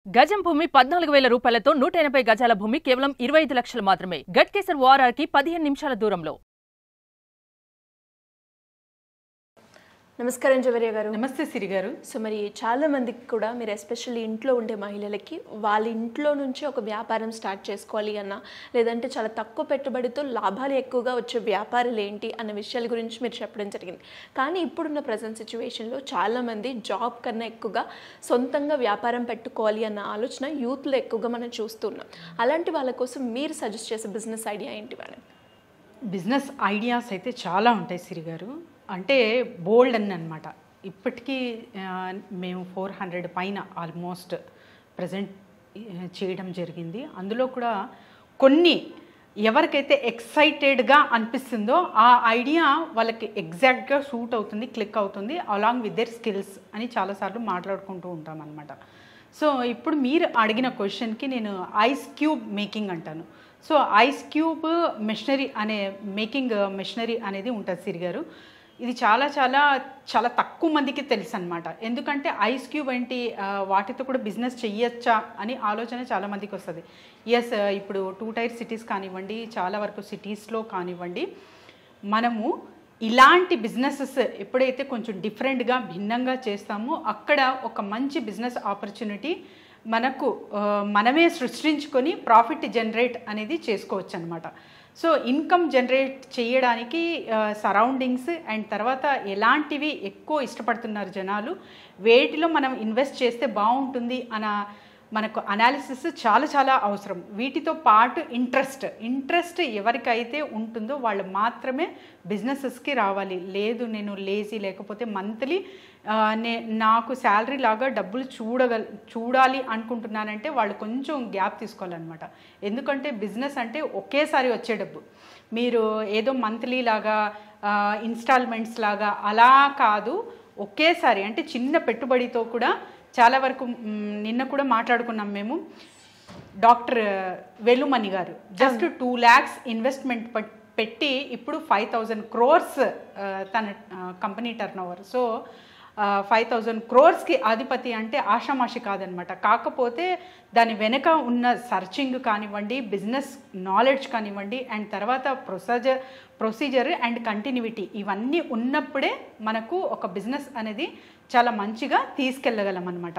గజం భూమి 14,000 రూపాయలతో 180 గజాల భూమి కేవలం 25 లక్షలు మాత్రమే. గట్కేసర్ ఓఆర్ఆర్కి 15 నిమిషాల దూరంలో. నమస్కారం జవరియా గారు. నమస్తే సిరి గారు. సో మరి చాలా మందికి కూడా మీరు ఎస్పెషల్లీ ఇంట్లో ఉండే మహిళలకి వాళ్ళ ఇంట్లో నుంచి ఒక వ్యాపారం స్టార్ట్ చేసుకోవాలి అన్న, లేదంటే చాలా తక్కువ పెట్టుబడితో లాభాలు ఎక్కువగా వచ్చే వ్యాపారాలు ఏంటి అన్న విషయాల గురించి మీరు చెప్పడం జరిగింది. కానీ ఇప్పుడున్న ప్రజెంట్ సిచ్యువేషన్లో చాలామంది జాబ్ కన్నా ఎక్కువగా సొంతంగా వ్యాపారం పెట్టుకోవాలి అన్న ఆలోచన యూత్లో ఎక్కువగా మనం చూస్తున్నాం. అలాంటి వాళ్ళ కోసం మీరు సజెస్ట్ చేసే బిజినెస్ ఐడియా ఏంటి మేడం? బిజినెస్ ఐడియాస్ అయితే చాలా ఉంటాయి సిరి గారు. అంటే బోల్డ్ అనమాట. ఇప్పటికీ మేము 400 పైన ఆల్మోస్ట్ ప్రజెంట్ చేయడం జరిగింది. అందులో కూడా కొన్ని ఎవరికైతే ఎక్సైటెడ్గా అనిపిస్తుందో ఆ ఐడియా వాళ్ళకి ఎగ్జాక్ట్గా సూట్ అవుతుంది, క్లిక్ అవుతుంది, అలాంగ్ విత్ దేర్ స్కిల్స్ అని చాలాసార్లు మాట్లాడుకుంటూ ఉంటాం అనమాట. సో ఇప్పుడు మీరు అడిగిన క్వశ్చన్కి నేను ఐస్ క్యూబ్ మేకింగ్ అంటాను. సో ఐస్ క్యూబ్ మెషినరీ అనే మేకింగ్ మెషినరీ అనేది ఉంటుంది సిరి గారు. ఇది చాలా చాలా చాలా తక్కువ మందికి తెలుసు అనమాట. ఎందుకంటే ఐస్ క్యూబ్ ఏంటి, వాటితో కూడా బిజినెస్ చెయ్యొచ్చా అని ఆలోచన చాలామందికి వస్తుంది. ఎస్, ఇప్పుడు 2 టైర్ సిటీస్ కానివ్వండి, చాలా వరకు సిటీస్లో కానివ్వండి, మనము ఇలాంటి బిజినెసెస్ ఎప్పుడైతే కొంచెం డిఫరెంట్గా భిన్నంగా చేస్తామో అక్కడ ఒక మంచి బిజినెస్ ఆపర్చునిటీ మనకు మనమే సృష్టించుకొని ప్రాఫిట్ జనరేట్ అనేది చేసుకోవచ్చు అనమాట. సో ఇన్కమ్ జనరేట్ చేయడానికి సరౌండింగ్స్ అండ్ తర్వాత ఎలాంటివి ఎక్కువ ఇష్టపడుతున్నారు జనాలు, వేటిలో మనం ఇన్వెస్ట్ చేస్తే బాగుంటుంది అన్న మనకు అనాలిసిస్ చాలా చాలా అవసరం. వీటితో పాటు ఇంట్రెస్ట్ ఎవరికైతే ఉంటుందో వాళ్ళు మాత్రమే బిజినెసెస్కి రావాలి. లేదు నేను లేజీ, లేకపోతే మంత్లీ నాకు శాలరీ లాగా డబ్బులు చూడాలి అనుకుంటున్నానంటే వాళ్ళు కొంచెం గ్యాప్ తీసుకోవాలన్నమాట. ఎందుకంటే బిజినెస్ అంటే ఒకేసారి వచ్చే డబ్బు, మీరు ఏదో మంత్లీ లాగా ఇన్స్టాల్మెంట్స్ లాగా అలా కాదు, ఒకేసారి అంటే చిన్న పెట్టుబడితో కూడా చాలా వరకు. నిన్న కూడా మాట్లాడుకున్నాం మేము, డాక్టర్ వేలుమణి గారు జస్ట్ 2 lakhs ఇన్వెస్ట్మెంట్ పెట్టి ఇప్పుడు 5,000 crores తన company turn over. So 5,000 crores అధిపతి అంటే ఆషామాషి కాదనమాట. కాకపోతే దాని వెనక ఉన్న సర్చింగ్ కానివ్వండి, బిజినెస్ నాలెడ్జ్ కానివ్వండి, అండ్ తర్వాత ప్రొసీజర్ అండ్ కంటిన్యూటీ ఇవన్నీ ఉన్నప్పుడే మనకు ఒక బిజినెస్ అనేది చాలా మంచిగా తీసుకెళ్ళగలం అనమాట.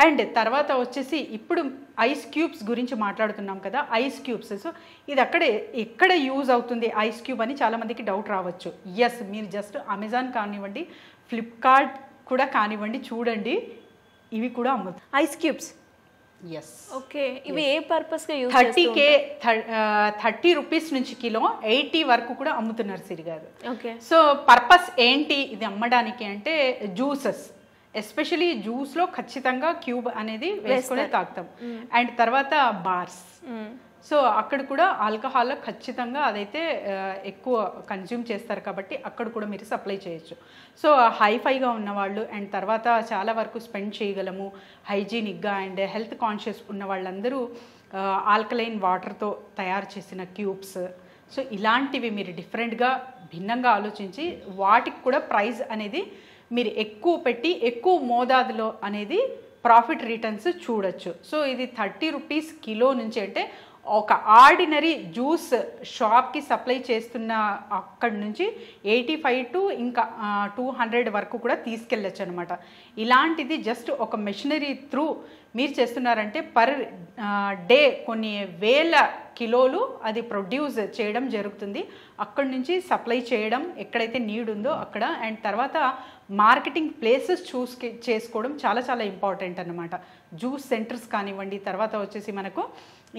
అండ్ తర్వాత వచ్చేసి ఇప్పుడు ఐస్ క్యూబ్స్ గురించి మాట్లాడుతున్నాం కదా, ఐస్ క్యూబ్స్. సో ఇది ఎక్కడ యూజ్ అవుతుంది ఐస్ క్యూబ్ అని చాలామందికి డౌట్ రావచ్చు. ఎస్, మీరు జస్ట్ అమెజాన్ కానివ్వండి, ఫ్లిప్కార్ట్ కూడా కానివ్వండి, చూడండి, ఇవి కూడా అమ్ముతాయి ఐస్ క్యూబ్స్. Yes, okay. ఇవి ఏ పర్పస్గా యూజ్ 30 రూపీస్ నుంచి కిలో 80 వరకు కూడా అమ్ముతున్నారు సిరి గారు. ఓకే. సో పర్పస్ ఏంటి ఇది అమ్మడానికి అంటే, జ్యూసెస్, ఎస్పెషలీ జ్యూస్లో ఖచ్చితంగా క్యూబ్ అనేది వేసుకునే తాగుతాం. అండ్ తర్వాత బార్స్, సో అక్కడ కూడా ఆల్కహాల్ ఖచ్చితంగా అదైతే ఎక్కువ కన్జ్యూమ్ చేస్తారు కాబట్టి అక్కడ కూడా మీరు సప్లై చేయొచ్చు. సో హైఫైగా ఉన్నవాళ్ళు అండ్ తర్వాత చాలా వరకు స్పెండ్ చేయగలము, హైజీనిక్గా అండ్ హెల్త్ కాన్షియస్ ఉన్న వాళ్ళందరూ ఆల్కలైన్ వాటర్తో తయారు చేసిన క్యూబ్స్. సో ఇలాంటివి మీరు డిఫరెంట్గా భిన్నంగా ఆలోచించి వాటికి కూడా ప్రైస్ అనేది మీరు ఎక్కువ పెట్టి ఎక్కువ మోతాదులో అనేది ప్రాఫిట్ రిటర్న్స్ చూడొచ్చు. సో ఇది 30 రూపీస్ కిలో నుంచి అంటే ఒక ఆర్డినరీ జ్యూస్ షాప్కి సప్లై చేస్తున్న అక్కడి నుంచి 85 to ఇంకా 200 వరకు కూడా తీసుకెళ్ళచ్చు అనమాట. ఇలాంటిది జస్ట్ ఒక మెషినరీ త్రూ మీరు చేస్తున్నారంటే పర్ డే కొన్ని వేల కిలోలు అది ప్రొడ్యూస్ చేయడం జరుగుతుంది. అక్కడి నుంచి సప్లై చేయడం ఎక్కడైతే నీడ్ ఉందో అక్కడ, అండ్ తర్వాత మార్కెటింగ్ ప్లేసెస్ చేసుకోవడం చాలా చాలా ఇంపార్టెంట్ అన్నమాట. జ్యూస్ సెంటర్స్ కానివ్వండి, తర్వాత వచ్చేసి మనకు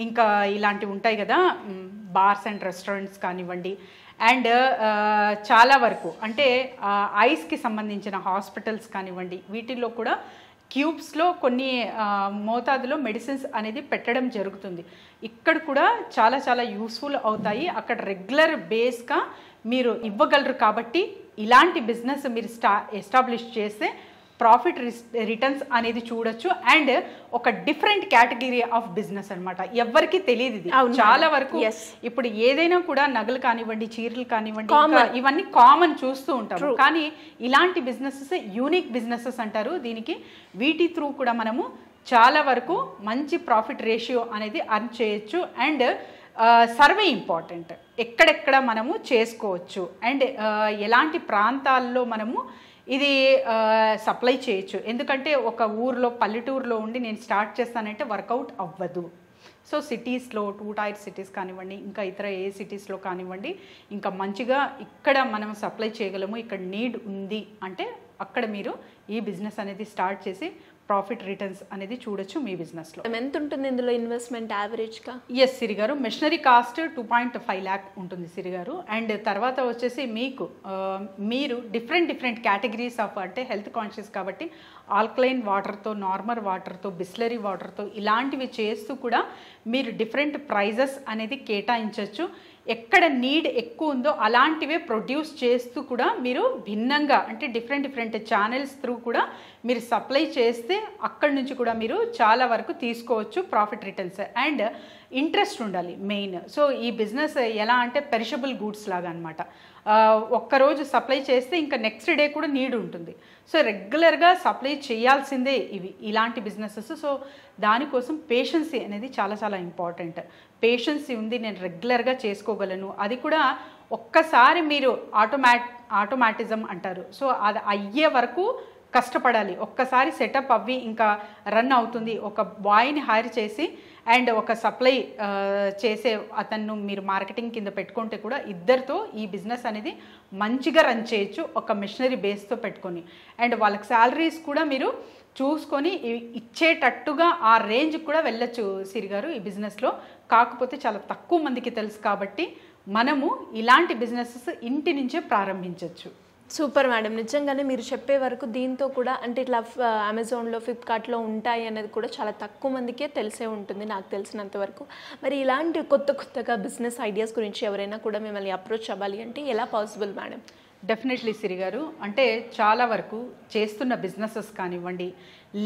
ఇంకా ఇలాంటివి ఉంటాయి కదా, బార్స్ అండ్ రెస్టారెంట్స్ కానివ్వండి, అండ్ చాలా వరకు అంటే ఐస్కి సంబంధించిన హాస్పిటల్స్ కానివ్వండి, వీటిల్లో కూడా క్యూబ్స్లో కొన్ని మోతాదులో మెడిసిన్స్ అనేది పెట్టడం జరుగుతుంది. ఇక్కడ కూడా చాలా చాలా యూస్ఫుల్ అవుతాయి. అక్కడ రెగ్యులర్ బేస్గా మీరు ఇవ్వగలరు కాబట్టి ఇలాంటి బిజినెస్ మీరు ఎస్టాబ్లిష్ చేస్తే ప్రాఫిట్ రిటర్న్స్ అనేది చూడొచ్చు. అండ్ ఒక డిఫరెంట్ కేటగిరీ ఆఫ్ బిజినెస్ అనమాట, ఎవరికి తెలియదు ఇది. చాలా వరకు ఇప్పుడు ఏదైనా కూడా నగలు కానివ్వండి, చీరలు కానివ్వండి, ఇవన్నీ కామన్ చూస్తూ ఉంటాము. కానీ ఇలాంటి బిజినెసెస్ యూనిక్ బిజినెసెస్ అంటారు దీనికి. వీటి త్రూ కూడా మనము చాలా వరకు మంచి ప్రాఫిట్ రేషియో అనేది అర్న్ చేయొచ్చు. అండ్ సర్వే ఇంపార్టెంట్, ఎక్కడెక్కడ మనము చేసుకోవచ్చు అండ్ ఎలాంటి ప్రాంతాల్లో మనము ఇది సప్లై చేయొచ్చు. ఎందుకంటే ఒక ఊర్లో పల్లెటూరులో ఉండి నేను స్టార్ట్ చేస్తానంటే వర్కౌట్ అవ్వదు. సో సిటీస్లో 2 టైర్ సిటీస్ కానివ్వండి, ఇంకా ఇతర ఏ సిటీస్లో కానివ్వండి, ఇంకా మంచిగా ఇక్కడ మనం సప్లై చేయగలము, ఇక్కడ నీడ్ ఉంది అంటే అక్కడ మీరు ఈ బిజినెస్ అనేది స్టార్ట్ చేసి ప్రాఫిట్ రిటర్న్స్ అనేది చూడొచ్చు మీ బిజినెస్లో. ఎంత ఉంటుంది ఇందులో ఇన్వెస్ట్మెంట్ యావరేజ్గా? ఎస్ సిరి గారు, మెషినరీ కాస్ట్ 2.5 lakh ఉంటుంది సిరి గారు. అండ్ తర్వాత వచ్చేసి మీకు మీరు డిఫరెంట్ కేటగిరీస్ ఆఫ్, అంటే హెల్త్ కాన్షియస్ కాబట్టి ఆల్కలైన్ వాటర్తో, నార్మల్ వాటర్తో, బిస్లరీ వాటర్తో ఇలాంటివి చేస్తూ కూడా మీరు డిఫరెంట్ ప్రైజెస్ అనేది కేటాయించవచ్చు. ఎక్కడ నీడ్ ఎక్కువ ఉందో అలాంటివే ప్రొడ్యూస్ చేస్తూ కూడా మీరు భిన్నంగా, అంటే డిఫరెంట్ ఛానల్స్ త్రూ కూడా మీరు సప్లై చేస్తే అక్కడి నుంచి కూడా మీరు చాలా వరకు తీసుకోవచ్చు ప్రాఫిట్ రిటర్న్స్. అండ్ ఇంట్రెస్ట్ ఉండాలి మెయిన్. సో ఈ బిజినెస్ ఎలా అంటే పెరిషబుల్ గూడ్స్ లాగా అనమాట. ఒక్కరోజు సప్లై చేస్తే ఇంకా నెక్స్ట్ డే కూడా నీడ్ ఉంటుంది. సో రెగ్యులర్గా సప్లై చేయాల్సిందే ఇలాంటి బిజినెసెస్. సో దానికోసం పేషెన్సీ అనేది చాలా ఇంపార్టెంట్. పేషెన్సీ ఉంది, నేను రెగ్యులర్గా చేసుకోగలను, అది కూడా ఒక్కసారి మీరు ఆటోమాటిజం అంటారు. సో అది అయ్యే వరకు కష్టపడాలి. ఒక్కసారి సెటప్ అవ్వి ఇంకా రన్ అవుతుంది. ఒక బాయ్ని హైర్ చేసి అండ్ ఒక సప్లై చేసే అతను మీరు మార్కెటింగ్ కింద పెట్టుకుంటే కూడా ఇద్దరితో ఈ బిజినెస్ అనేది మంచిగా రన్ చేయొచ్చు, ఒక మిషనరీ బేస్తో పెట్టుకొని. అండ్ వాళ్ళకి శాలరీస్ కూడా మీరు చూసుకొని ఇచ్చేటట్టుగా ఆ రేంజ్ కూడా వెళ్ళొచ్చు సిరి గారు ఈ బిజినెస్లో. కాకపోతే చాలా తక్కువ మందికి తెలుసు కాబట్టి మనము ఇలాంటి బిజినెసెస్ ఇంటి నుంచే ప్రారంభించవచ్చు. సూపర్ మేడం, నిజంగానే మీరు చెప్పే వరకు దీంతో కూడా అంటే ఇట్లా అమెజాన్లో, ఫ్లిప్కార్ట్లో ఉంటాయి అనేది కూడా చాలా తక్కువ మందికే తెలిసే ఉంటుంది నాకు తెలిసినంత వరకు. మరి ఇలాంటి కొత్తగా బిజినెస్ ఐడియాస్ గురించి ఎవరైనా కూడా మిమ్మల్ని అప్రోచ్ అవ్వాలి అంటే ఎలా పాసిబుల్ మేడం? డెఫినెట్లీ సిరి గారు, అంటే చాలా వరకు చేస్తున్న బిజినెసెస్ కానివ్వండి,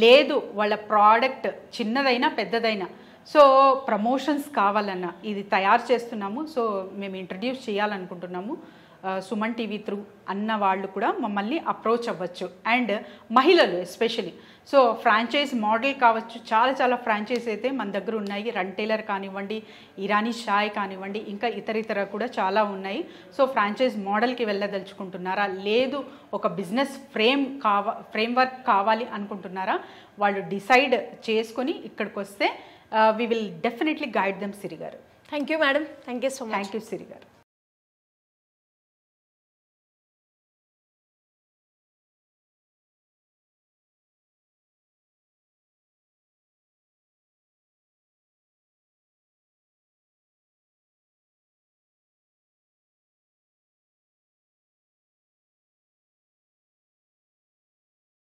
లేదు వాళ్ళ ప్రోడక్ట్ చిన్నదైనా పెద్దదైనా, సో ప్రమోషన్స్ కావాలన్నా ఇది తయారు చేస్తున్నాము, సో మేము ఇంట్రడ్యూస్ చేయాలనుకుంటున్నాము సుమన్ టీవీ త్రూ అన్న వాళ్ళు కూడా మమ్మల్ని అప్రోచ్ అవ్వచ్చు. అండ్ మహిళలు ఎస్పెషలీ, సో ఫ్రాంచైజ్ మోడల్ కావచ్చు, చాలా ఫ్రాంచైజ్ అయితే మన దగ్గర ఉన్నాయి. రన్ టైలర్ కానివ్వండి, ఇరానీ చాయ్ కానివ్వండి, ఇంకా ఇతర కూడా చాలా ఉన్నాయి. సో ఫ్రాంచైజ్ మోడల్కి వెళ్ళదలుచుకుంటున్నారా, లేదు ఒక బిజినెస్ ఫ్రేమ్వర్క్ కావాలి అనుకుంటున్నారా, వాళ్ళు డిసైడ్ చేసుకొని ఇక్కడికి వస్తే we will definitely guide them Siri garu. Thank you madam, thank you so much. Thank you Siri గారు.